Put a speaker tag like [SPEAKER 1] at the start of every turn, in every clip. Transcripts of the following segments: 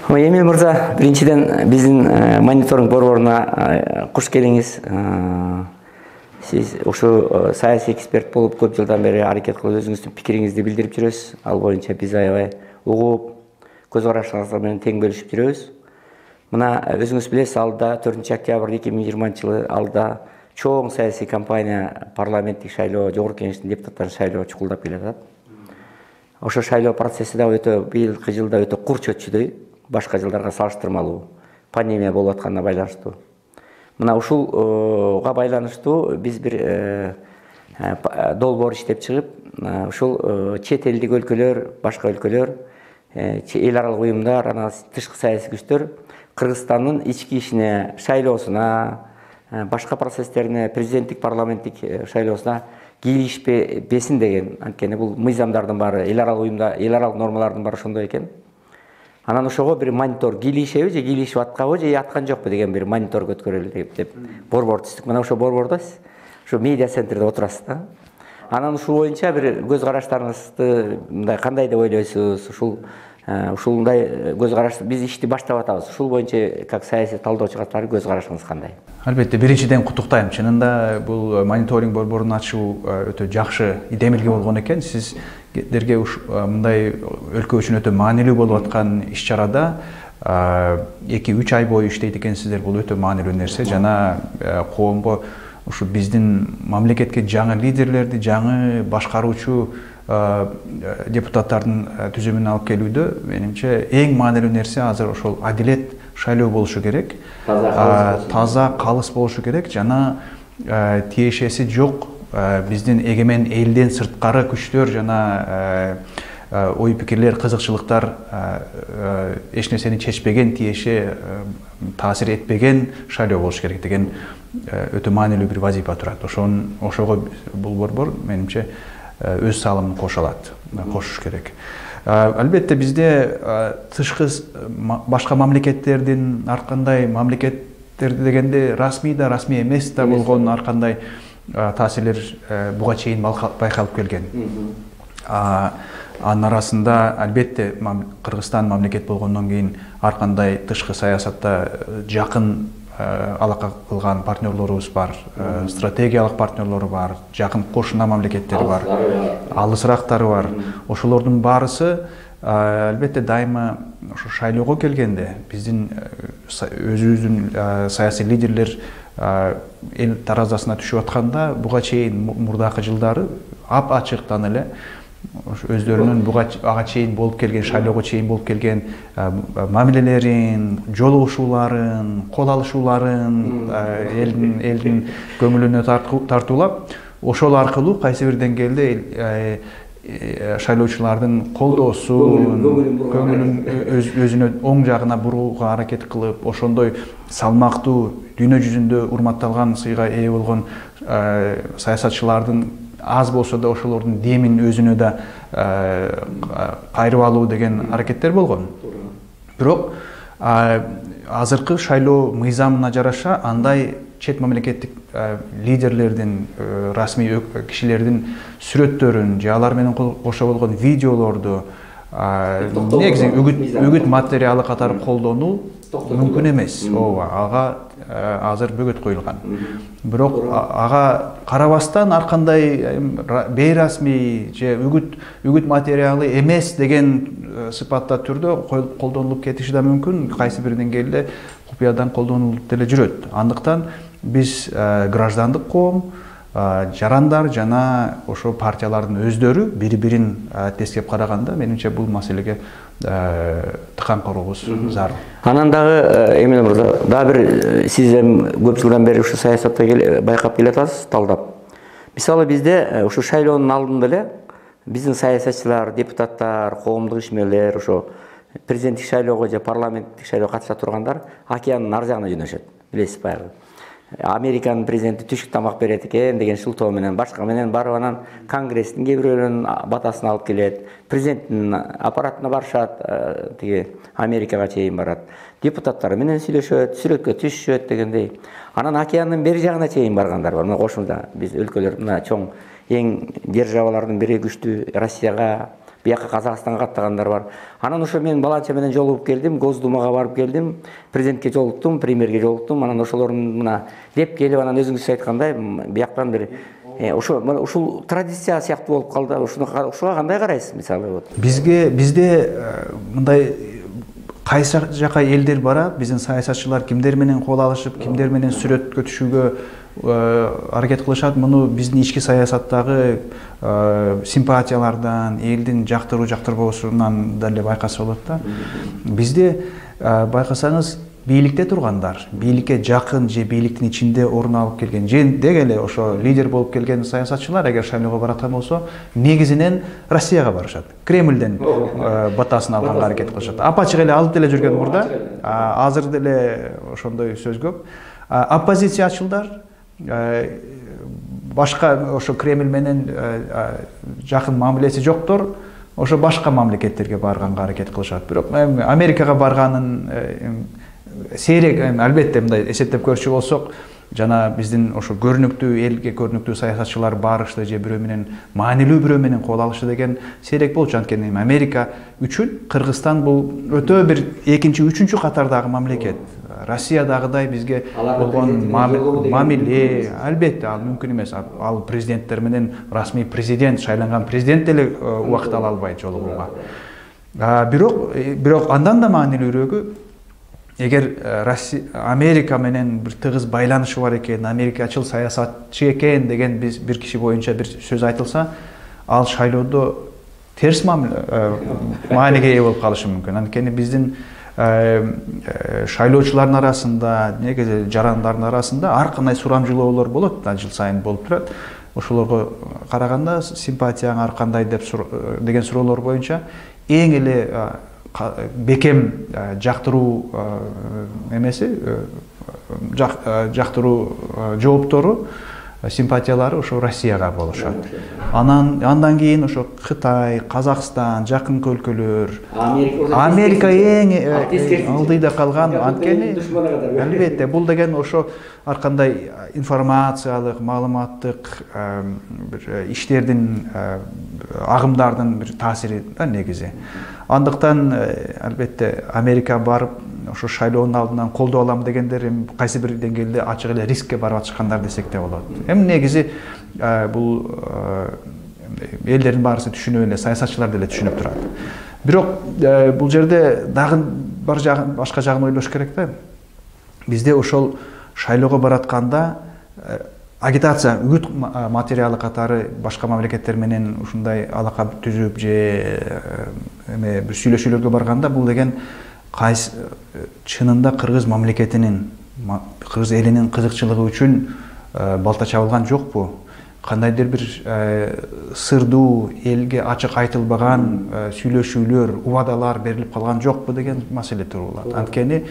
[SPEAKER 1] Эмил мырза, биринчиден биздин мониторинг борборуна куш келиңиз. Сиз ушу саясий эксперт болуп көп жылдан бери аракет кылып өзүңүздүн пикириңизди билдирип жүрөсүз. Ал боюнча биз аябай угуп, көз карашыңыздар менен тең бөлүшүп жүрөбүз. Мына өзүңүз билесиз, алда 4 октябрь 2020-жылы алда чоң саясий кампания, парламенттик шайлоо, жогорку кеңештин депутаттарын шайлоо чукулдап келатат. Ошо шайлоо процесси да өтө быйылкы жылда өтө курч өтчүдөй, башка жылдарга салыштырмалуу, пандемия болуп атканына байланыштуу. Мына ушулга байланыштуу биз бир долбоор иштеп чыгып, ушул чет элдик өлкөлөр, башка өлкөлөр, эл аралык уюмдар, анан тышкы саясий күчтөр Кыргызстандын ички ишине, шайлоосуна, башка процесстерине, президенттик, парламенттик шайлоосуна кийлишпесин деген. Анткени бул мыйзамдардын баары, эл аралык уюмда, эл аралык нормалардын баары ошондой экен. Анан ошого бир монитор, кийлишеби же кийлишип аткабы же аткан жокпу деген бир монитор өткөрөлү деп борбор түздүк. Мына ошо борбордо сиз ушу медиа центрде отурасыз да. Анан ушул боюнча бир көз караштарыңызды мындай кандай деп ойлойсуз? Ушундай көз караш биз ишти баштап атабыз. Ушул боюнча как саясий талдоочу катары көз карашыңыз кандай?
[SPEAKER 2] Албетте, биринчиден куттуктайм. Чынында бул мониторинг борборун ачуу өтө жакшы идемилге болгон экен. Сиздерге мындай өлкө үчүн өтө маанилүү болуп аткан иш-чарада 2-3 ай бою иштейт экенсиздер. Бул өтө маанилүү нерсе. Жана коомго ушу биздин мамлекетке жаңы лидерлерди, жаңы башкаруучу депутаттардын түзүмүн алып келүүдө менимче эң маанилүү нерсе азыр ошол адилет шайлоо болушу керек, таза калыс болушу керек, жана тиешеси жок биздин эгемен элден сырткары күчтөр жана ой пикирлер, кызыкчылыктар эч нерсени чечпеген, тиеше таасир этпеген шайлоо болуш керек деген өтө маанилүү бир вазифа турат. Ошого бул борбор менимче өз салымын кошо алат, кошуш керек. Албетте бизде тышкы башка мамлекеттердин ар кандай мамлекеттерди дегенде расмий да, расмий эмес да болгон ар кандай таасирлер буга чейин байкалып келген. Анын арасында албетте Кыргызстан мамлекет болгондон кийин ар кандай тышкы саясатта жакын алака кылган партнерлорубуз бар, стратегиялык партнерлору бар, жакын кошуна мамлекеттери бар, алысырактары бар. Ошолордун баарысы албетте дайыма ошо шайлоого келгенде биздин өзүбүздүн саясий лидерлер эл таразасына түшүп атканда буга чейин мурдакы жылдары ап-ачыктан эле өздөрүнүн ага чейин болуп келген, шайлоого чейин болуп келген мамилелерин, жолугушууларын, кол алышууларын элдин көңүлүнө тартуулап, ошол аркылуу кайсы бир деңгээлде шайлоочулардын колдоосун, көңүлүн өзүнө оң жагына бурууга аракет кылып, ошондой салмактуу дүйнө жүзүндө урматталган сыйга ээ болгон саясатчылардын аз болсо да ошолордун демин өзүнө да кайрып алуу деген аракеттер болгон. Бирок азыркы шайлоо мыйзамына жараша андай чет мамлекеттик лидерлердин, расмий кишилердин сүрөттөрүн же алар менен кошо болгон видеолорду негизи үгүт материалы катары колдонуу мүмкүн эмес. Ооба, ага азыр бөгөт коюлган. Бирок ага карабастан ар кандай бейрасмий же үгүт материалы эмес деген сыпатта түрдө колдонулуп кетиши да мүмкүн, кайсы бир деңгээлде купуядан колдонулуп деле жүрөт. Андыктан биз граждандык коом, жарандар жана ошо партиялардын өздөрү бири-бирин тескеп караганда менимче бул маселеге тыкан корообуз зарыл.
[SPEAKER 1] Анан дагы Эмил мырза, дагы бир сиз көп жылдан бери ушу саясатта байкап келатасыз, талдап. Мисалы бизде ушу шайлоонун алдында эле биздин саясатчылар, депутаттар, коомдук ишмерлер ошо президенттик шайлоого же парламенттик шайлоого катыша тургандар океандын ар жагына жөнөшөт. Билесиз баягы. Американын президенти түшүк тамак берет экен деген шылтоо менен, башка менен барып анан конгресстин кээ бирөөлөрүнүн батасын алып келет. Президенттин аппаратына барышат, тиги Америкага чейин барат. Депутаттар менен сүйлөшөт, сүрөткө түшүшөт дегендей. Анан океандын бери жагына чейин баргандар бар. Мына кошумда биз өлкөлөр мына чоң эң державалардын бири күчтүү Россияга, бияка Казакстанга каттагандар бар. Анан ошо мен баланча менен жолугуп келдим, Госдумага барып келдим, президентке жолуктум, премьерге жолуктум. Анан ошолордун мына деп келип, анан өзүңүз айткандай бияктан бир ушул традиция сыяктуу болуп калды. Ушуга кандай карайсыз мисалы?
[SPEAKER 2] Бизде мындай кайсы жака элдер барат, биздин саясатчылар кимдер менен кол алышып, кимдер менен сүрөткө түшүүгө аракет кылышат. Муну биздин ички саясаттагы симпатиялардан, элдин жактыруу жактырбоосунан деле байкаса болот да. Бизде байкасаңыз бийликте тургандар, бийликке жакын же бийликтин ичинде орун алып келген, же деги эле ошо лидер болуп келген саясатчылар эгер шайлоого бараткан болсо, негизинен Россияга барышат. Кремлден батасын алганга аракет кылышат. Апачык эле алып деле жүргөн мурда, азыр деле ошондой сөз көп. Оппозициячылдар башка ошо Кремль менен жакын мамилеси жоктор ошо башка мамлекеттерге барганга аракет кылышат. Бирок Америкага барганын сейрек, албетте мындай эсептеп көрчү болсок, жана биздин ошо көрүнүктүү элге көрүнүктүү саясатчылар барышты же бирөө менен маанилүү бирөө менен кол алышты деген сейрек болчу. Анткени Америка үчүн Кыргызстан бул өтө бир экинчи, үчүнчү катардагы мамлекет. Россиядагыдай бизге болгон мамиле албетте ал мүмкүн эмес. Ал президенттер менен расмий президент, шайланган президент деле убакыт ала албайт жолугууга. Бирок андан да маанилүүрөөгү, эгер Америка менен бир тыгыз байланышы бар экен, америкачыл саясатчы экен деген бир киши боюнча бир сөз айтылса, ал шайлоодо терс маанеге ээ болуп калышы мүмкүн. Анткени биздин шайлоочулардын арасында, негизи жарандардын арасында ар кандай сурамжылоолор болот да, жыл сайын болуп турат. Ошолорго караганда симпатияң ар кандай деген суроолор боюнча эң эле бекем жактыруу эмеси, жактыруу жооптору, симпатиялары ошо Россияга болушат. Андан кийин ошо Кытай, Казакстан, жакын өлкөлөр, Америка эң алдыйда калган. Анткени албетте бул деген ошо ар кандай информациялык, маалыматтык бир иштердин, агымдардын бир таасири да негизи. Андыктан албетте Америка барып ошо шайлоонун алдынан колдоо алам дегендер кайсы бир деңгээлде ачык эле рискке барып атышкандар десек де болот. Негизи бул элдердин баарысы түшүнүп эле, саясатчылар деле түшүнүп турат. Бирок бул жерде дагы башка жагын ойлош керек да. Бизде ошол шайлоого баратканда агитация, үгүт материалы катары башка мамлекеттер менен ушундай алака түзүп же бир сүйлөшүүлөргө барганда, бул деген кайсы чынында Кыргыз мамлекетинин, Кыргыз элинин кызыкчылыгы үчүн балта чабылган жокпу? Кандайдыр бир сырдуу, элге ачык айтылбаган сүйлөшүүлөр, убадалар берилип калган жокпу деген маселе туруулат. Анткени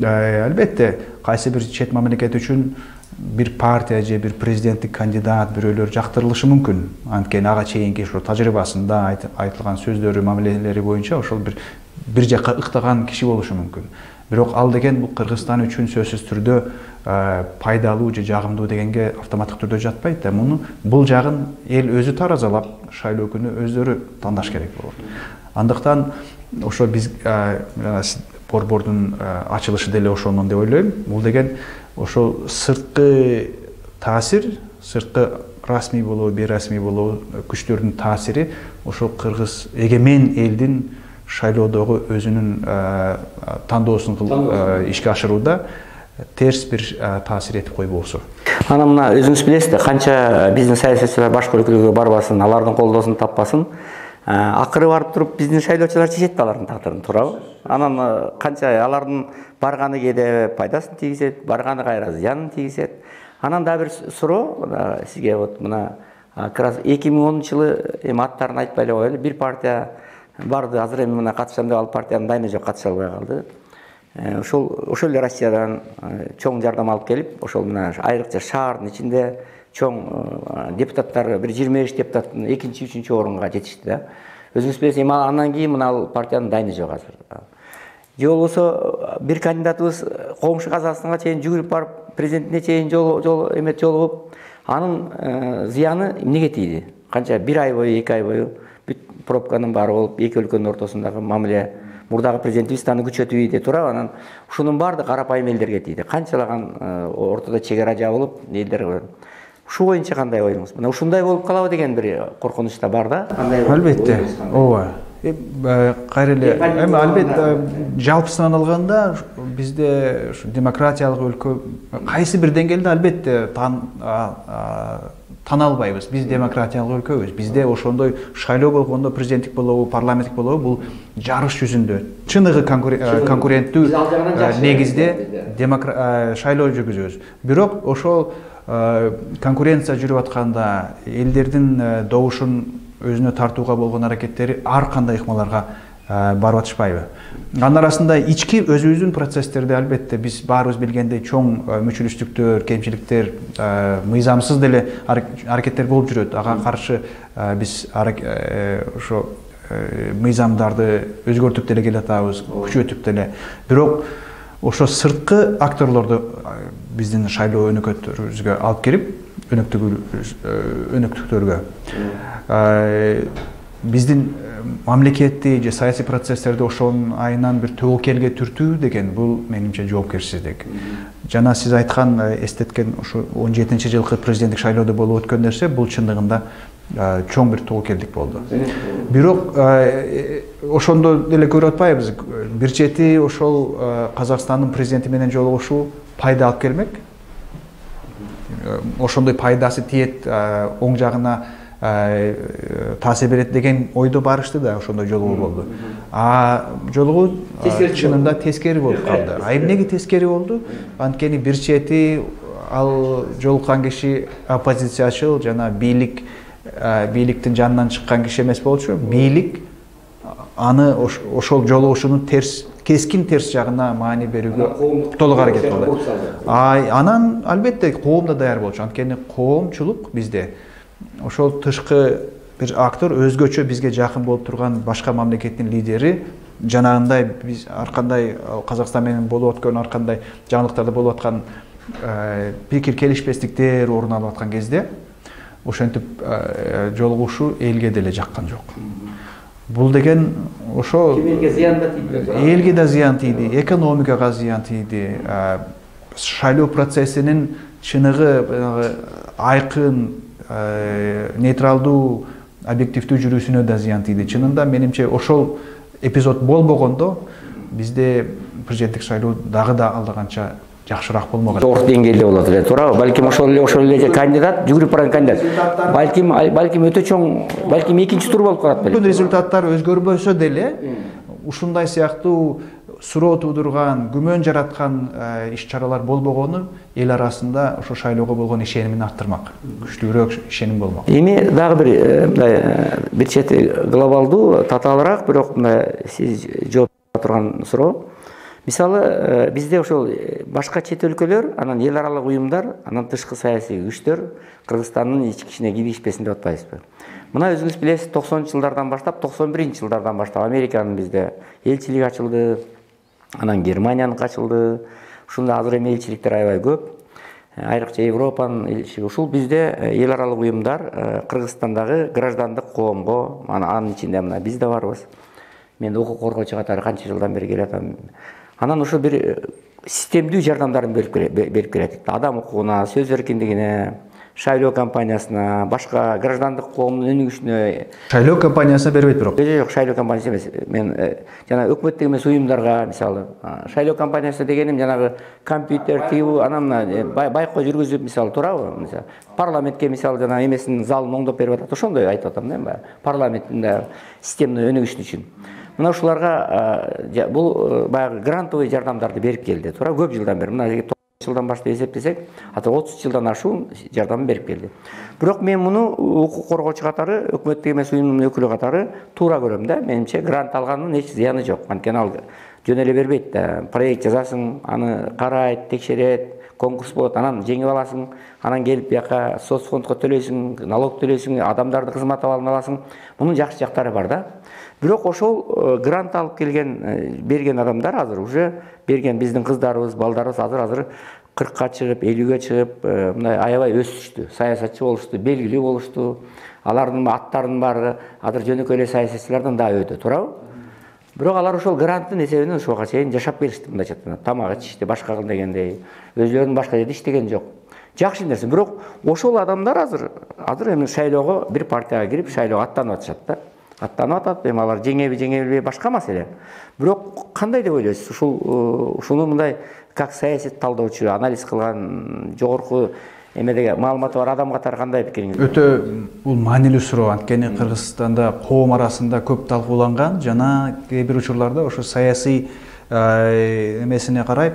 [SPEAKER 2] албетте кайсы бир чет мамлекет үчүн бир партия же бир президенттик кандидат бирөөлөр жактырылышы мүмкүн. Анткени ага чейинки ошо тажрыйбасында айтылган сөздөрү, мамилелери боюнча ошол бир жакка ыктаган киши болушу мүмкүн. Бирок ал деген бул Кыргызстан үчүн сөзсүз түрдө пайдалуу же жагымдуу дегенге автоматтык түрдө жатпайт да. Муну бул жагын эл өзү таразалап, шайлоо күнү өздөрү тандаш керек болот. Андыктан ошо биз борбордун ачылышы деле ошондон деп ойлойм. Бул деген ошол сырткы таасир, сырткы расмий болобу, бейрасмий болобу күчтөрдүн таасири ошол Кыргыз эгемен элдин шайлоодогу өзүнүн тандоосун ишке ашырууда терс бир таасир этип койбосу.
[SPEAKER 1] Анан мына өзүңүз билесиз, канча биздин саясатчылар башка өлкөлөргө барбасын, алардын колдоосун таппасын, акыры барып туруп биздин шайлоочулар чечет алардын тагдырын, туурабы? Анан канча алардын барганы кээде пайдасын тийгизет, барганы кайра зыянын тийгизет. Анан дагы бир суроо сизге, вот мына 2010-жылы аттарын айтпай эле коелу, бир партия барды, азыр эми мына катышам деп ал партиянын дайыны жок, катыша албай калды. Ошол эле Россиядан чоң жардам алып келип, ошол мына айрыкча шаардын ичинде чоң депутаттар, бир 25 депутаттын экинчи, үчүнчү орунга жетишти да. Өзүңүз билесиз, эми андан кийин мына ал партиянын дайыны жок азыр. Же болбосо бир кандидатыбыз коңшу Казакстанга чейин жүгүрүп барып, президентине чейин жолугуп, анын зыяны эмнеге тийди? Канча бир ай бою, 2 ай бою пробканын баары болуп, эки өлкөнүн ортосундагы мамиле мурдагы президентибиз аны күчөтүп ийди турап, анан ушунун баардыгы карапайым элдерге тийди. Канчалаган ортодо чек ара жабылып, элдер бар. Ушу боюнча кандай оюңуз? Мына ушундай болуп калабы деген бир коркунуч да бар да.
[SPEAKER 2] Албетте. ооба. Кайра эле эми албетте жалпысынан алганда бизде ушу демократиялык өлкө кайсы бир деңгээлде албетте тана албайбыз. Биз демократиялык өлкөбүз. Бизде ошондой шайлоо болгондо президенттик болобу, парламенттик болобу бул жарыш жүзүндө чыныгы конкуренттүү негизде шайлоо жүргүзөбүз. Бирок ошол конкуренция жүрүп атканда элдердин добушун өзүнө тартууга болгон аракеттери ар кандай ыкмаларга барып атышпайбы? Анын арасында ички өзүбүздүн процесстерде албетте биз баарыбыз билгендей чоң мүчүлүштүктөр, кемчиликтер, мыйзамсыз деле аракеттер болуп жүрөт. Ага каршы биз ошо мыйзамдарды өзгөртүп деле келатабыз, күчөтүп деле. Бирок ошо сырткы акторлорду биздин шайлоо өнөкөтөрүбүзгө алып кирип, өнөктүктөргө биздин мамлекетти же саясий процесстерди ошонун айынан бир тобокелге түртүү деген бул менимче жоопкерсиздик. Жана сиз айткан, эстеткен ушу 17-жылкы президенттик шайлоодо болуп өткөн нерсе бул чындыгында чоң бир тобокелдик болду. Бирок ошондо деле көрүп атпайбыз. Бир чети ошол Казакстандын президенти менен жолугушуу пайда алып келмек. Ошондой пайдасы тиет, оң жагына таасир берет деген ойдо барышты да, ошондой жолугуу болду. Жолугуу чынында тескери болуп калды. Эмнеге тескери болду? Анткени бир чети ал жолуккан киши оппозициячыл жана бийликтин жанынан чыккан киши эмес болчу. Бийлик аны ошол жолугушунун кескин терс жагына маани берүүгө толук аракет кылды. Анан албетте коом да даяр болчу. Анткени коомчулук бизде ошол тышкы бир актор өзгөчө бизге жакын болуп турган башка мамлекеттин лидери жанагындай биз ар кандай Казакстан менен болуп өткөн ар кандай жаңылыктарда болуп аткан пикир келишпестиктер орун алып аткан кезде ошентип жолугушуу элге деле жаккан жок. Бул деген ошо элге да зыян тийди, экономикага зыян тийди, шайлоо процессинин чыныгы айкын, нейтралдуу, объективдүү жүрүүсүнө да зыян тийди. Чынында менимче ошол эпизод болбогондо бизде президенттик шайлоо дагы да алдаганча жакшыраак болмок.
[SPEAKER 1] Жогорку деңгээлде болот эле, туурабы? Балким ошол эле кандидат, жүгүрүп барган кандидат. Балким өтө чоң, балким экинчи тур болуп калат беле.
[SPEAKER 2] Результаттар өзгөрбөсө деле ушундай сыяктуу суроо туудурган, күмөн жараткан иш-чаралар болбогону эл арасында ошо шайлоого болгон ишенимин арттырмак, күчтүүрөөк ишеним болмок.
[SPEAKER 1] Эми дагы бир чети глобалдуу, татаалыраак, бирок сиз жооп турган суроо. Мисалы, бизде ошол башка чет өлкөлөр, анан эл аралык уюмдар, анан тышкы саясий күчтөр Кыргызстандын ички-ичине киришпесин деп атпайбызбы? Мына өзүңүз билесиз, 90-жылдардан баштап, 91-жылдардан баштап Американын бизде элчилиги ачылды, анан Германиянын ачылды. Ушунда азыр эми элчиликтер аябай көп. Айрыкча Европанын элчилиги. Ушул бизде эл аралык уюмдар Кыргызстандагы граждандык коомго, анын ичинде мына биз да барбыз. Мен укук коргоочу катары канча жылдан бери келатам. Анан ошо бир системдүү жардамдарын берип келет. Адам укугуна, сөз эркиндигине, шайлоо кампаниясына, башка граждандык коомдун өнүгүшүнө.
[SPEAKER 2] Шайлоо кампаниясына бербейт бирок.
[SPEAKER 1] Жок, шайлоо кампаниясы эмес. Мен жана өкмөттүк эмес уюмдарга, мисалы, шайлоо кампаниясы дегеним жанагы компьютер, тибу, анан байкоо жүргүзүп, мисалы, туурабы? Мисалы, парламентке, мисалы, жана эмесин залын оңдоп берип атат. Ошондой айтып атам да, парламенттин системный өнүгүшү үчүн. Мына ушуларга бул баягы грантовый жардамдарды берип келди. Туура көп жылдан бери. Мына 90 жылдан баштап эсептесек, азыр 30 жылдан ашуун жардам берип келди. Бирок мен муну укук коргоочу катары, өкмөттүк эмес уюмдун өкүлү катары туура көрөм да. Менимче грант алганын эч зыяны жок. Анткени ал жөн эле бербейт да. Проект жазасың, аны карайт, текшерет, конкурс болот, анан жеңип аласың, анан келип бияка соцфондко төлөйсүң, налог төлөйсүң, адамдарды кызмат абалына аласың. Мунун жакшы жактары бар да. Бирок ошол грант алып келген, берген адамдар азыр уже берген биздин кыздарыбыз, балдарыбыз азыр 40-ка чыгып, 50-ге чыгып, мындай аябай өсүштү, саясатчы болушту, белгилүү болушту. Алардын аттарынын баары азыр жөнөкөй эле саясатчылардан да өтө, туурабы? Бирок алар ошол гранттын эсебинен ушуга чейин жашап келишти, мындайча айтканда. Тамак ичишти, башка кыл дегендей. Өзүлөрүнүн башка жерде иштеген жок. Жакшы нерсе. Бирок ошол адамдар азыр эми шайлоого бир партияга кирип, шайлоого аттанып атышат да. Аттанып атат, эми алар жеңеби, жеңебилби башка маселе. Бирок кандай деп ойлойсуз? Ушуну мындай как саясат талдоочу, анализ кылган, жогорку эмедеги маалыматы бар адам катары кандай пикириңиз?
[SPEAKER 2] Өтө бул маанилүү суроо. Анткени Кыргызстанда коом арасында көп талкууланган жана кээ бир учурларда ошо саясий эмесине карай,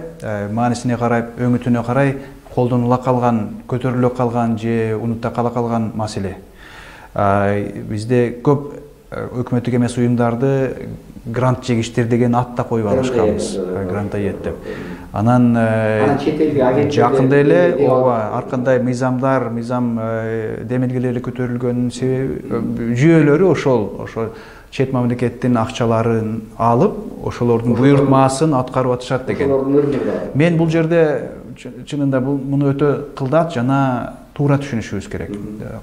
[SPEAKER 2] маанисине карай, өңүтүнө карай колдонула калган, көтөрүлө калган же унутта кала калган маселе. Бизде көп өкмөттүк эмес уюмдарды грант жегиштер деген ат да коюп алышканбыз, грант ает деп. Анан жакында эле ар кандай мыйзам демилгелери көтөрүлгөнүнүн себеби жүйөлөрү ошол чет мамлекеттин акчаларын алып, ошолордун буйртмасын аткарып атышат деген. Мен бул жерде чынында муну өтө кылдат жана туура түшүнүшүбүз керек.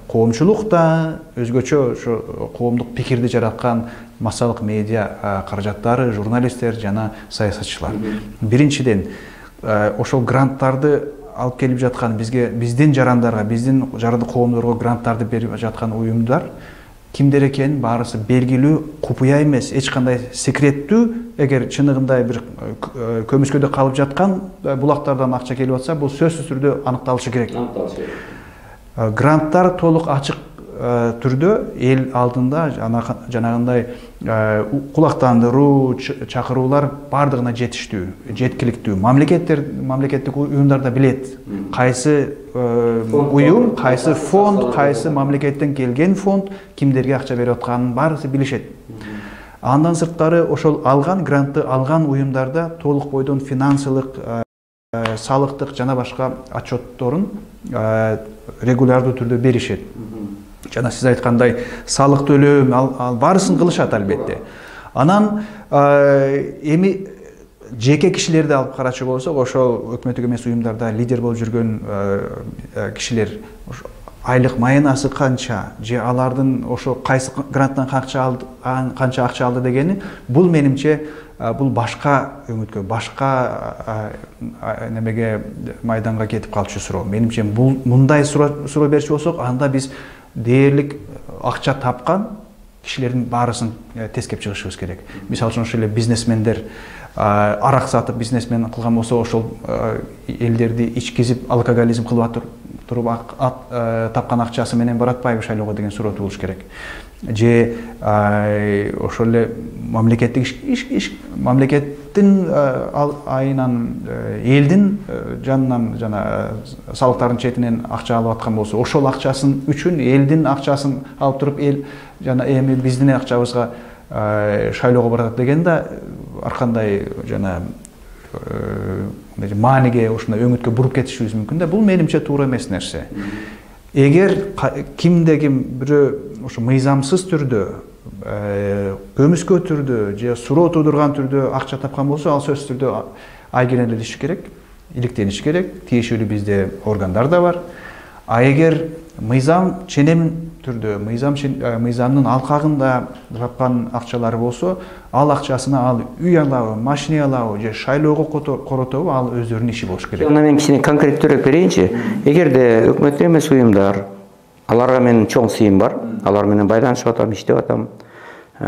[SPEAKER 2] Коомчулук да өзгөчө ошо коомдук пикирди жараткан массалык медиа каражаттары, журналисттер жана саясатчылар. Биринчиден, ошол гранттарды алып келип жаткан биздин жарандарга, биздин коомдорго гранттарды берип жаткан уюмдар кимдер экенин баарысы белгилүү, купуя эмес, эч кандай секреттүү. Эгер чыныгында бир көмүскөдө калып жаткан булактардан акча келип атса, бул сөзсүз түрдө аныкталышы керек. Гранттар толук ачык түрдө эл алдында жанагындай кулактандыруу, чакыруулар бардыгына жетиштүү, жеткиликтүү. Мамлекеттик уюмдар да билет кайсы уюм, кайсы фонд, кайсы мамлекеттен келген фонд кимдерге акча берип атканын баарысы билишет. Андан сырткары ошол грантты алган уюмдарда толук бойдон финансылык, салыктык жана башка отчетторун регулярдуу түрдө беришет. Жана сиз айткандай салык төлөм, ал баарысын кылышат албетте. Анан эми жеке кишилерди алып карачу болсок, ошол өкмөттүк эмес уюмдарда лидер болуп жүргөн кишилер айлык маянасы канча, же алардын ошо кайсы гранттан канча акча алды дегени, бул менимче бул башка өңүткө, башка немеге майданга кетип калчу суроо. Менимче бул мындай суроо берчү болсок, анда биз дээрлик акча тапкан кишилердин баарысын тескеп чыгышыбыз керек. Мисалы үчүн ошол эле бизнесмендер арак сатып бизнесмен кылган болсо, ошол элдерди ичкизип алкоголизм кылып туруп тапкан акчасы менен баратпайбы шайлоого деген суроо туулуш керек. Же ошол эле мамлекеттин айынан элдин жанынан жана салыктардын четинен акча алып аткан болсо, ошол акчасын үчүн элдин акчасын алып туруп эл жана эми биздин акчабызга шайлоого барат деген да ар кандай жана мааниге ушундай өңүткө буруп кетишибиз мүмкүн да. Бул менимче туура эмес нерсе. Эгер кимде ким бирөө ошо мыйзамсыз түрдө, көмүскө түрдө же суроо туудурган түрдө акча тапкан болсо, ал сөзсүз түрдө айгинелеши керек, иликтениши керек. Тиешелүү бизде органдар да бар. А эгер мыйзам ченем түрдө, мыйзамдын алкагында тапкан акчалары болсо, ал акчасына ал үй алабы, машина алабы же шайлоого коротобу, ал өздөрүнүн иши болуш керек.
[SPEAKER 1] Мына мен кичине конкреттүүрөөк берейинчи. Эгерде өкмөттүк эмес уюмдар, аларга менин чоң сыйым бар, алар менен байланышып атам, иштеп атам.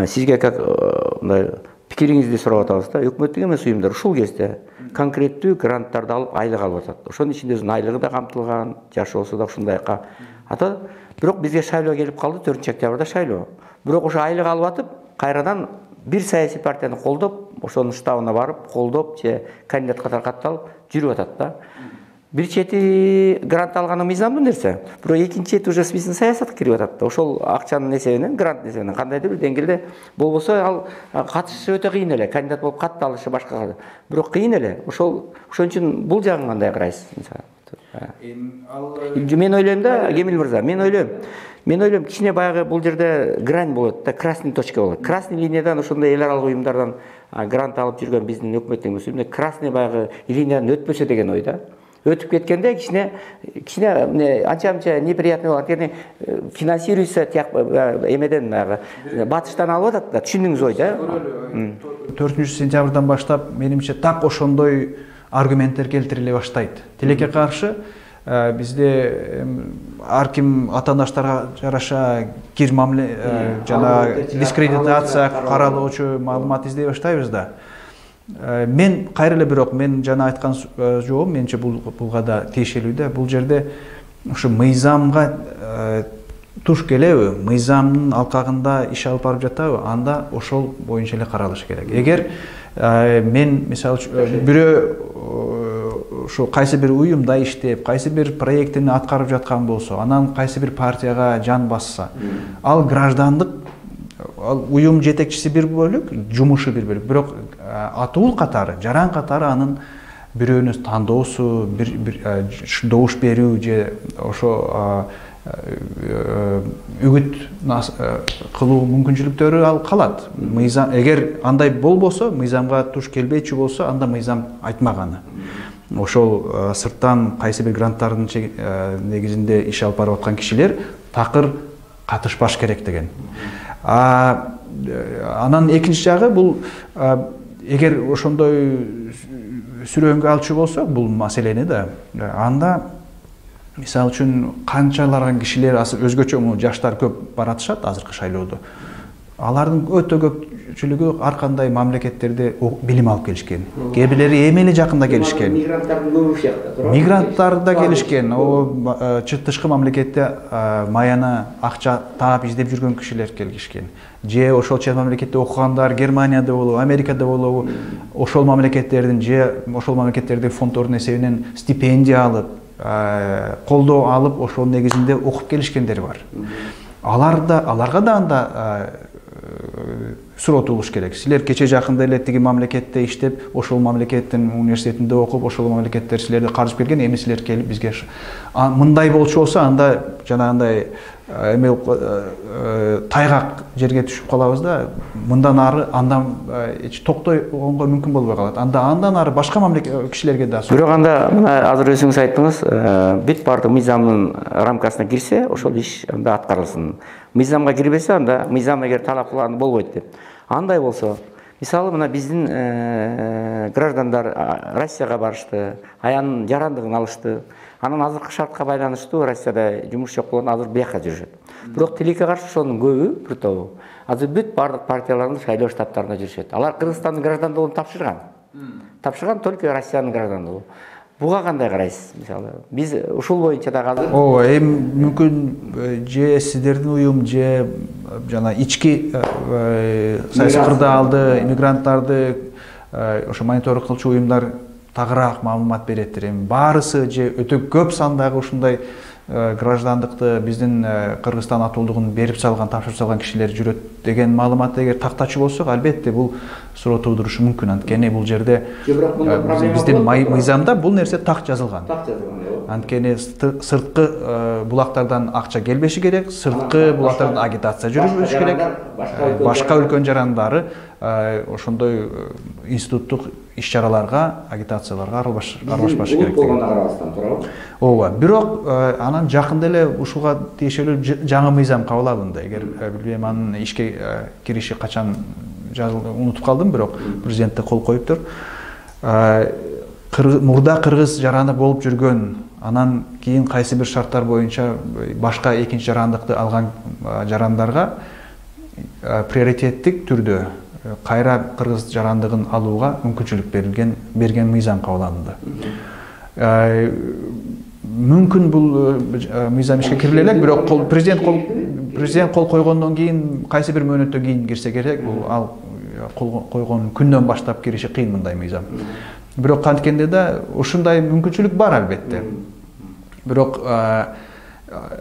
[SPEAKER 1] Сизге как мындай пикириңизди сурап атабыз да. Өкмөттүк эмес уюмдар ушул кезде конкреттүү гранттарды алып айлык алып атат. Ошонун ичинде өзүнүн айлыгы да камтылган, жашы болсо да ушундайга атат. Бирок бизге шайлоо келип калды, 4-октябрда шайлоо. Бирок ошо айлык алып атып, кайрадан бир саясий партияны колдоп, ошонун штабына барып, колдоп же кандидат катары катталып жүрүп атат да. Бир чети грант алганы мыйзамдуу нерсе, бирок экинчи чети уже биздин саясатка кирип атат да. Ошол акчанын эсебинен, грант эсебинен кандайдыр бир деңгээлде болбосо ал катышышы өтө кыйын эле, кандидат болуп катталышы башка. Бирок кыйын эле. Ошон үчүн бул жагын кандай карайсыз? Мен ойлойм да, Кемил мырза, мен ойлойм кичине баягы бул жерде грань болот да, красный точка болот. Красный линиядан ошондой эл аралык уюмдардан грант алып жүргөн биздин өкмөттүк эмес уюмдар красный баягы линиядан өтпөсө деген ой да. өтүп кеткенде кичине анча неприятный болот. Анткени финансируется эмеден батыштан алып атат да. Түшүндүңүз ой да?
[SPEAKER 2] 4 сентябрдан баштап менимче так ошондой аргументтер келтириле баштайт. Тилекке каршы бизде ар ким атаандаштарга жараша кир мамиле жана дискредитация каралуучу маалымат издей баштайбыз да. Мен кайра эле бирок мен жана айткан жообум менче булга да тиешелүү да. Бул жерде ушу мыйзамга туш келеби, мыйзамдын алкагында иш алып барып жатабы, анда ошол боюнча эле каралыш керек. Эгер мен мисалы бирөө ушу кайсы бир уюмда иштеп, кайсы бир проектини аткарып жаткан болсо, анан кайсы бир партияга жан басса, ал граждандык, ал уюм жетекчиси бир бөлүк, жумушу бир бөлүк. Бирок атуул катары, жаран катары анын бирөөнү тандоосу, бир добуш берүү же ошо үгүт кылуу мүмкүнчүлүктөрү ал калат. Мыйзам эгер андай болбосо, мыйзамга туш келбейчү болсо, анда мыйзам айтмаганы. Ошол сырттан кайсы бир гранттардын негизинде иш алып барып аткан кишилер такыр катышпаш керек деген. Анан экинчи жагы бул эгер ошондой сүрөөнгө алчу болсок бул маселени да, анда мисалы үчүн канчаларган кишилер өзгөчө жаштар көп баратышат азыркы шайлоодо. Алардын өтө көпчүлүгү ар кандай мамлекеттерде билим алып келишкен. Кээ бирлери эми эле жакында келишкен.
[SPEAKER 1] Мигранттардын көбү ушакта.
[SPEAKER 2] Мигранттар да келишкен. Тышкы мамлекетте маяны, акча таап издеп жүргөн кишилер келишкен. Же ошол чет мамлекетте окугандар, Германияда болобу, Америкада болобу, ошол мамлекеттердин же ошол мамлекеттердин фонддордун эсебинен стипендия алып, колдоо алып, ошол негизинде окуп келишкендер бар. Аларга да анда суротулуш керек. Силер кече жакында эле тиги мамлекетте иштеп, ошол мамлекеттин университетинде окуп, ошол мамлекеттер силерди каржып келген, эми силер келип бизге мындай болчу болсо, анда жанагындай тайгак жерге түшүп калабыз да, мындан ары андан токтой болгонго мүмкүн болбой калат. Андан ары башка мамлекет кишилерге да.
[SPEAKER 1] Бирок анда мына азыр өзүңүз айттыңыз, бүт баардык мыйзамдын рамкасына кирсе, ошол иш анда аткарылсын. Мыйзамга кирбесе, анда мыйзам эгер талап кылган болбойт деп. Андай болсо, мисалы мына биздин граждандар Россияга барышты, аянын жарандыгын алышты. Анан азыркы шартка байланыштуу Россияда жумуш жок болгон азыр бияка жүрүшөт. Бирок тилекке каршы ошонун көбү, бир тобу азыр бүт баардык партиялардын шайлоо штабтарында жүрүшөт. Алар Кыргызстандын граждандыгын тапшырган только Россиянын граждандыгы. Буга кандай карайсыз? Мисалы, биз ушул боюнча да азыр
[SPEAKER 2] эми мүмкүн же сиздердин уюм же жана ички саясий кырдаалды, иммигранттарды ошо мониторинг кылчу уюмдар тагыраак маалымат береттир. Эми баарысы же өтө көп сандагы ушундай граждандыкты биздин Кыргызстан атуулдугун берип салган, тапшырып салган кишилер жүрөт деген маалыматты эгер тактачу болсок, албетте бул суроо туудурушу мүмкүн. Анткени бул жерде биздин мыйзамда бул нерсе так жазылган. Анткени сырткы булактардан акча келбеши керек, сырткы булактардан агитация жүрүбөш керек. Башка өлкөнүн жарандары ошондой институттук иш-чараларга, агитацияларга аралашпашы керек. Ооба. Бирок анан жакында эле ушуга тиешелүү жаңы мыйзам кабыл алынды. Эгер билбейм анын ишке кириши качан жазылды, унутуп калдым, бирок президентте кол коюптур. Мурда кыргыз жараны болуп жүргөн, анан кийин кайсы бир шарттар боюнча башка экинчи жарандыкты алган жарандарга приоритеттик түрдө кайра кыргыз жарандыгын алууга мүмкүнчүлүк берген мыйзам кабыл алынды. Мүмкүн бул мыйзам ишке кирип элек, бирок президент кол койгондон кийин кайсы бир мөөнөттөн кийин кирсе керек, бул ал кол койгон күндөн баштап кириши кыйын мындай мыйзам. Бирок канткенде да ушундай мүмкүнчүлүк бар албетте. Бирок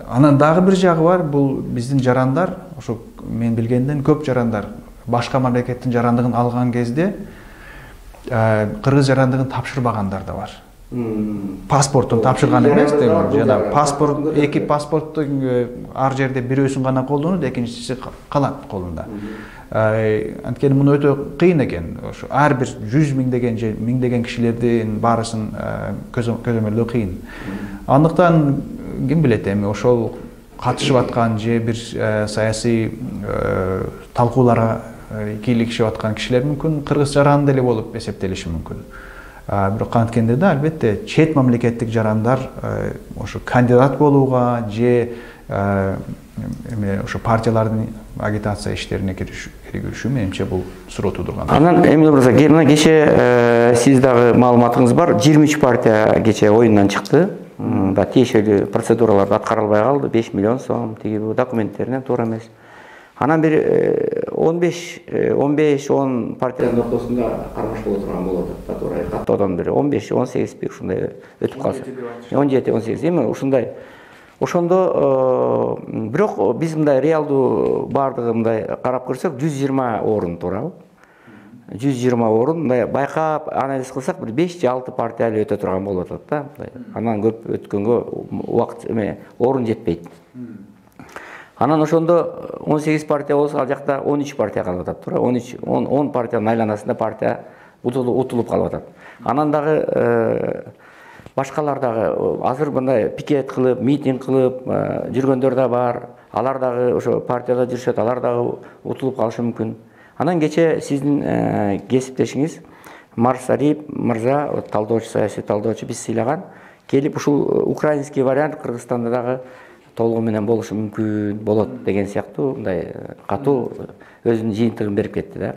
[SPEAKER 2] анан дагы бир жагы бар, бул биздин жарандар, ошо мен билгенден көп жарандар башка мамлекеттин жарандыгын алган кезде кыргыз жарандыгын тапшырбагандар да бар. паспортун тапшырган эмес, жана паспорт, эки паспорттун ар жерде бирөөсүн гана колдонот, экинчиси калат колунда. Анткени муну өтө кыйын экен. Ошо ар бир 100 миңдеген же миңдеген кишилердин баарысын көзөмөлдөө кыйын. Андыктан ким билет эми ошол катышып аткан же бир саясий талкууларга кийлигишип аткан кишилер мүмкүн кыргыз жараны деле болуп эсептелиши мүмкүн. Бирок канткенде да албетте чет мамлекеттик жарандар ошо кандидат болууга же эме ошо партиялардын агитация иштерине киришүү менимче бул суроо туудурган.
[SPEAKER 1] Анан Эмил мырза, мына кечээ сиз дагы маалыматыңыз бар, 23 партия кечээ оюндан чыкты. Да тиешелүү процедураларды аткарылбай калды, 5 миллион сом тиги бу документтеринен туура эмес. Анан бир 15-10 партиянын ортосунда кармаш боло турган болот да туура. Каттоодон бир 15-18 ушундай өтүп калса. 17-18 эми ушундай. Ошондо бирок биз мындай реалдуу баардыгы мындай карап көрсөк 120 орун туурабы? 120 орун мындай байкап анализ кылсак бир 5 же 6 партия эле өтө турган болуп атат да. Анан көп өткөнгө убакыт эме орун жетпейт. Анан ошондо 18 партия болсо ал жакта 13 партия калып атат туура. 10 партиянын айланасында партия утулуп калып атат. Анан дагы башкалар дагы азыр мындай пикет кылып, митинг кылып жүргөндөр да бар. Алар дагы ошо партияда жүрүшөт, алар дагы утулуп калышы мүмкүн. Анан кечээ сиздин кесиптешиңиз Марсалиев мырза, талдоочу, саясий талдоочу биз сыйлаган, келип ушул украинский вариант Кыргызстанда дагы толугу менен болушу мүмкүн болот деген сыяктуу мындай катуу өзүнүн жыйынтыгын берип кетти да.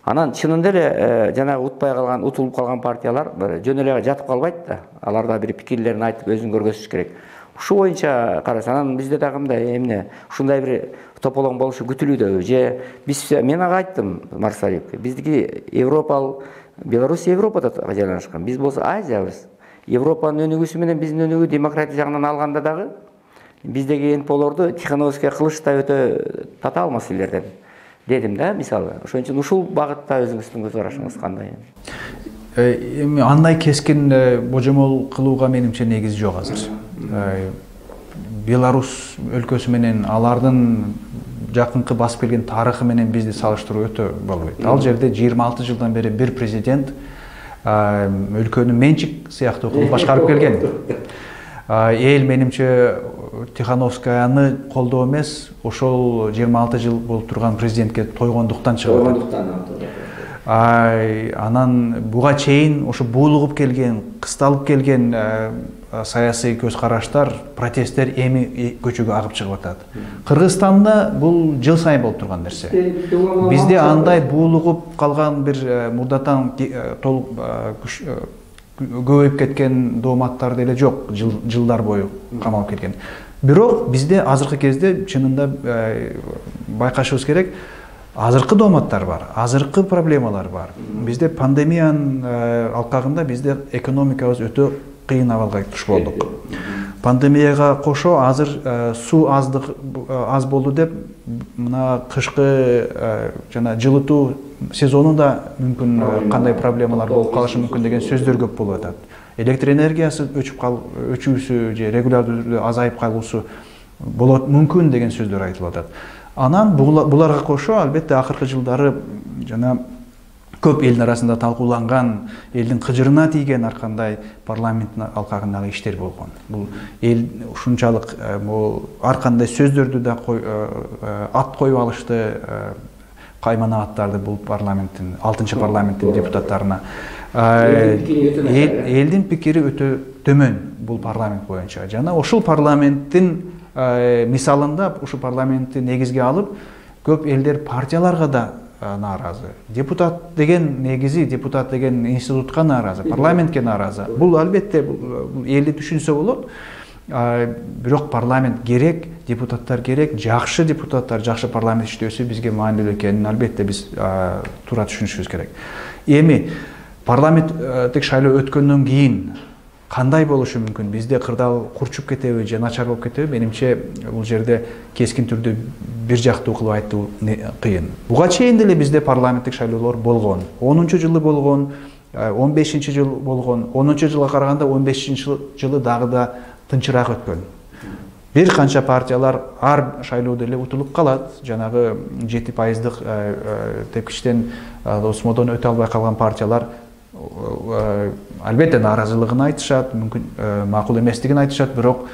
[SPEAKER 1] Анан чынында эле жанагы утулуп калган партиялар жөн эле жатып калбайт да. Алар да бир пикирлерин айтып өзүн көргөзүш керек. Ушу боюнча караса, анан бизде дагы мындай эмне ушундай бир тополоң болушу күтүлүүдө же биз мен ага айттым Марсалиевке. Биздики Европа, Беларусь Европада жайланышкан. Биз болсо Азиябыз. Европанын өнүгүүсү менен биздин өнүгүү демократия жагынан алганда дагы биздеги НПОлорду Тихановская кылыштай өтө татаал маселелерден дедим да, мисалы. Ошон үчүн ушул багытта өзүңүздүн көз карашыңыз кандай?
[SPEAKER 2] Эми андай кескин божомол кылууга менимче негиз жок азыр. Беларусь өлкөсү менен алардын жакынкы басып келген тарыхы менен бизди салыштыруу өтө болбойт. Ал жерде 26 жылдан бери бир президент өлкөнү менчик сыяктуу кылып башкарып келген. Эл менимче Тихановскаяны колдоо эмес, ошол 26 жыл болуп турган президентке тойгондуктан чыгып атат. Анан буга чейин ошо буулугуп келген, кысталып келген саясий көз караштар, протесттер эми көчөгө агып чыгып атат. Кыргызстанда бул жыл сайын болуп турган нерсе. Бизде андай буулугуп калган бир мурдатан толук көбөйүп кеткен дооматтар деле жок, жылдар бою камалып кеткен. Бирок бизде азыркы кезде чынында байкашыбыз керек, азыркы дооматтар бар, азыркы проблемалар бар. Бизде пандемиянын алкагында бизде экономикабыз өтө кыйын абалга туш болдук. Пандемияга кошо азыр суу аз болду деп мына кышкы жана жылытуу сезонунда мүмкүн кандай проблемалар болуп калышы мүмкүн деген сөздөр көп болуп атат. Электр энергиясы өчүүсү же регулярдуу азайып калуусу болот мүмкүн деген сөздөр айтылып атат. Анан буларга кошо албетте акыркы жылдары жана көп элдин арасында талкууланган, элдин кыжырына тийген ар кандай парламенттин алкагындагы иштер болгон. Бул эл ушунчалык ар кандай сөздөрдү да ат коюп алышты, каймана аттарды бул парламенттин 6-чы парламенттин депутаттарына. Элдин пикири өтө төмөн бул парламент боюнча. Жана ошол парламенттин мисалында ушу парламентти негизге алып, көп элдер партияларга да нааразы. Депутат деген негизи, депутат деген институтка нааразы, парламентке нааразы. Бул албетте элди түшүнсө болот. Бирок парламент керек, депутаттар керек, жакшы депутаттар, жакшы парламент иштөөсү бизге маанилүү экенин албетте биз туура түшүнүшүбүз керек. Эми парламенттик шайлоо өткөндөн кийин кандай болушу мүмкүн? Бизде кырдаал курчуп кетеби же начар болуп кетеби? Менимче бул жерде кескин түрдө бир жактуу кылып айтуу кыйын. Буга чейин деле бизде парламенттик шайлоолор болгон. 10-жылы болгон, 15 жыл болгон, 10 жылга караганда 15 жылы дагы да тынчыраак өткөн. Бир канча партиялар ар шайлоодо эле утулуп калат. Жанагы 7%дык тепкичтен осмодон өтө албай калган партиялар албетте нааразылыгын айтышат, мүмкүн макул эместигин айтышат, бирок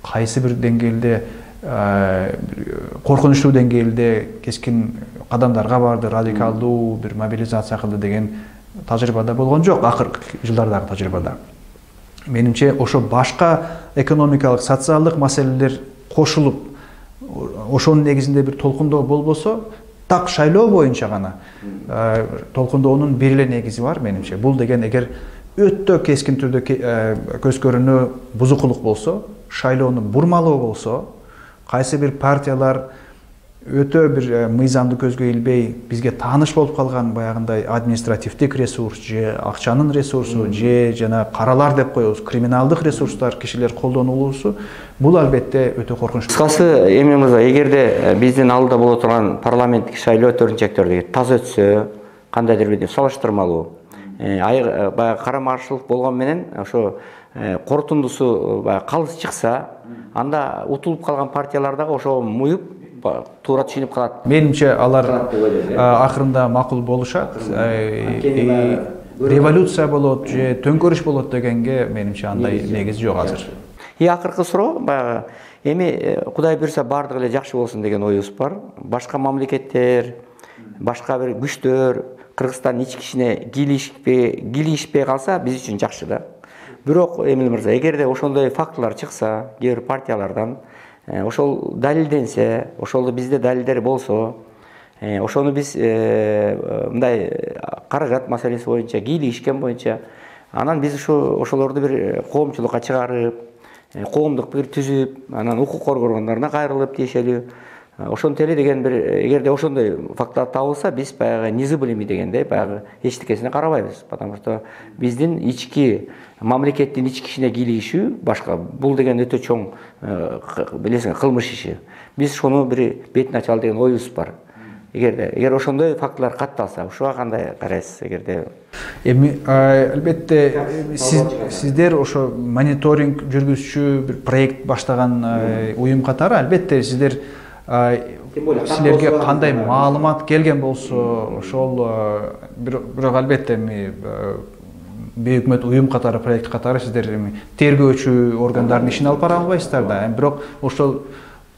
[SPEAKER 2] кайсы бир деңгээлде коркунучтуу деңгээлде кескин кадамдарга барды, радикалдуу бир мобилизация кылды деген тажрыйбада болгон жок, акыркы жылдардагы тажрыйбада. Менимче ошо башка экономикалык, социалдык маселелер кошулуп, ошонун негизинде бир толкундоо болбосо, так шайлоо боюнча гана толкундоонун бир эле негизи бар менимче. Бул деген эгер өтө кескин түрдө көз көрүнүү бузукулук болсо, шайлоону бурмалоо болсо, кайсы бир партиялар өтө бир мыйзамды көзгө илбей бизге тааныш болуп калган баягындай административдик ресурс же акчанын ресурсу же жана каралар деп коебуз, криминалдык ресурстар кишилер колдонулуусу, бул албетте өтө коркунучтуу.
[SPEAKER 1] Кыскасы, Эмил мырза, эгерде биздин алдыда боло турган парламенттик шайлоо 4-чектерде таза өтсө, кандайдыр бир салыштырмалуу баягы карама-каршылык болгон менен ошо корутундусу калыс чыкса, анда утулуп калган партиялар дагы ошо муюп туура түшүнүп калат.
[SPEAKER 2] Менимче алар акырында макул болушат. Революция болот же төңкөрүш болот дегенге менимче андай негиз жок азыр.
[SPEAKER 1] Акыркы суроо баягы эми Кудай буйрса баардыгы эле жакшы болсун деген оюбуз бар. Башка мамлекеттер, башка бир күчтөр Кыргызстандын ички ишине кийлишпей калса биз үчүн жакшы да. Бирок Эмил мырза, эгерде ошондой фактылар чыкса, кээ бир партиялардан ошол далилденсе, ошол бизде далилдер болсо, ошону биз мындай каражат маселеси боюнча, кийлишкен боюнча, анан биз ошолорду бир коомчулукка чыгарып, коомдук пикир түзүп, анан укук коргоондарына кайрылып тиешелүү. Ошонтип эле деген бир эгерде ошондой фактылар табылса, биз баягы незыблемый дегенде баягы эчтекесине карабайбыз. Потому что биздин ички мамлекеттин ички ишине кийлигишүү башка. Бул деген өтө чоң билесиң кылмыш иши. Биз ошону бир бетин ачалы деген оюбуз бар. Эгер ошондой фактылар катталса, ушуга кандай карайсыз? Эгерде
[SPEAKER 2] эми албетте сиздер ошо мониторинг жүргүзчү бир проект баштаган уюм катары албетте сиздер силерге кандай маалымат келген болсо, ошол бирок албетте эми бейөкмөт уюм катары, проект катары сиздер эми тергөөчү органдардын ишин алып бара албайсыздар да. Бирок ошол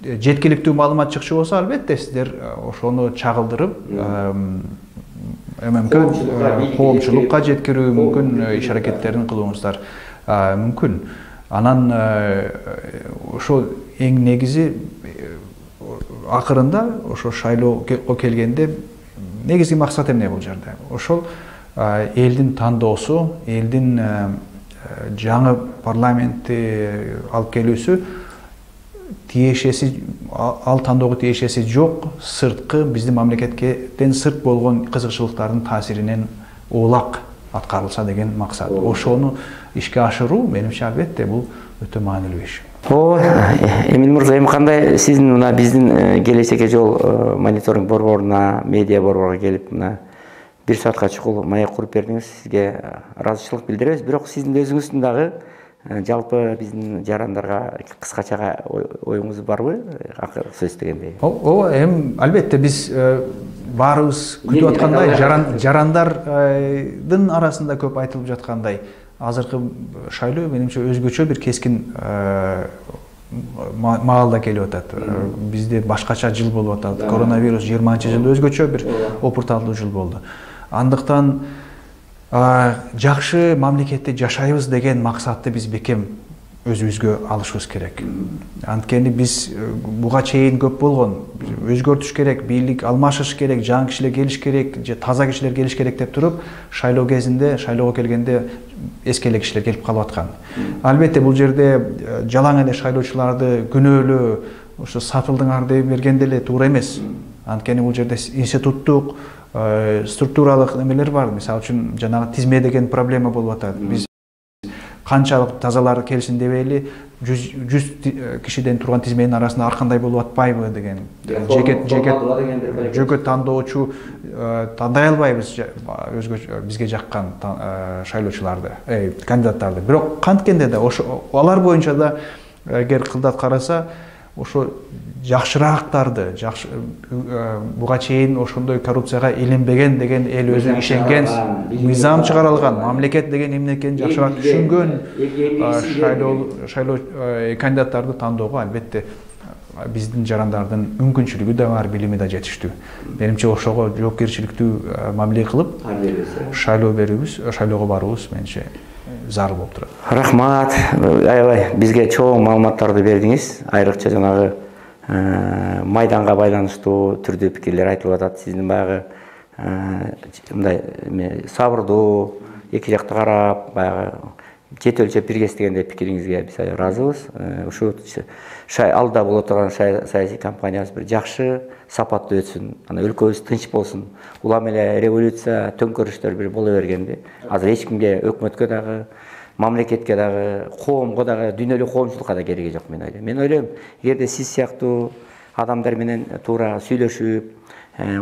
[SPEAKER 2] жеткиликтүү маалымат чыкчу болсо, албетте сиздер ошону чагылдырып, мүмкүн коомчулукка жеткирүү, мүмкүн иш аракеттерин кылууңуздар мүмкүн. Анан ошо эң негизи акырында ошо шайлоого келгенде негизги максат эмне бул жерде? Ошол элдин тандоосу, элдин жаңы парламентти алып келүүсү тиешеси, ал тандоого тиешеси жок, сырткы биздин мамлекеттен сырт болгон кызыкчылыктардын таасиринен улак аткарылса деген максат. Ошону ишке ашыруу менимче албетте бул өтө маанилүү иш.
[SPEAKER 1] Эмил мырза, эми кандай сиздин мына биздин келечекке жол мониторинг борборуна, медиа борборуна келип мына 1 саатка чукул маек куруп бердиңиз. Сизге ыраазычылык билдиребиз. Бирок сиздин өзүңүздүн дагы жалпы биздин жарандарга кыскача оюңуз барбы? Акыркы сөз дегендей.
[SPEAKER 2] Эми албетте биз баарыбыз күтүп аткандай, жарандардын арасында көп айтылып жаткандай, азыркы шайлоо менимче өзгөчө бир кескин маалда келип атат. Бизде башкача жыл болуп атат. Коронавирус 20-жыл өзгөчө бир опурталдуу жыл болду. Андыктан жакшы мамлекетте жашайбыз деген максатты биз бекем өзүбүзгө алышыбыз керек. Анткени биз буга чейин көп болгон, өзгөртүш керек, бийлик алмашыш керек, жаңы кишилер келиш керек, же таза кишилер келиш керек деп туруп, шайлоо кезинде, шайлоого келгенде эски эле кишилер келип калып аткан. Албетте бул жерде жалаң эле шайлоочуларды күнөөлөө, ошо сатылдыңар деп бергенде эле туура эмес. Анткени бул жерде институттук, структуралык эмелер бар. Мисалы үчүн жанагы тизме деген проблема болуп атат. Биз канчалык тазалар келсин дебейли, жүз кишиден турган тизменин арасында ар кандай болуп атпайбы деген жеке тандоочу тандай албайбыз өзгөчө бизге жаккан шайлоочуларды кандидаттарды. Бирок канткенде да ошо алар боюнча да эгер кылдат караса ошо жакшыраактарды буга чейин ошондой коррупцияга иленбеген деген эл өзү ишенген мыйзам чыгарылган мамлекет деген эмне экенин жакшыраак түшүнгөн шайлоо кандидаттарды тандоого албетте биздин жарандардын мүмкүнчүлүгү да бар, билими да жетиштүү. Менимче ошого жоопкерчиликтүү мамиле кылып шайлоого баруубуз менимче зарыл болуп турат.
[SPEAKER 1] Рахмат. Аябай бизге чоң маалыматтарды бердиңиз. Айрыкча жанагы майданга байланыштуу түрдүү пикирлер айтылып атат. Сиздин баягы мындай сабырдуу, эки жакты карап, баягы кет өлчөп бирге истегенде пикириңизге биз ыраазыбыз. Ушу алда боло турган саясий кампаниябыз бир жакшы, сапаттуу өтсүн. Ана өлкөбүз тынч болсун. Улам эле революция, төңкөрүштөр бир боло бергенде, азыр эч кимге, өкмөткө дагы, мамлекетке дагы, коомго дагы, дүйнөлүк коомчулукка да кереги жок мен ойлойм. Мен ойлойм, эгерде сиз сыяктуу адамдар менен туура сүйлөшүп,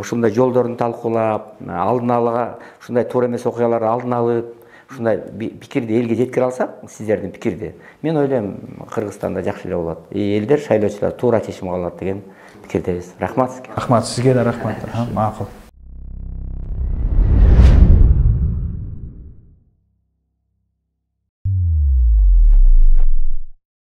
[SPEAKER 1] ушундай жолдорун талкуулап, алдын ала ушундай туура эмес окуяларды алдын алып, ушундай пикирди элге жеткире алсак, сиздердин пикирди, мен ойлойм Кыргызстанда жакшы эле болот. Элдер, шайлоочулар туура чечим кабыл алат деген пикирдебиз. Рахмат сизге.
[SPEAKER 2] Рахмат сизге да рахмат. Макул.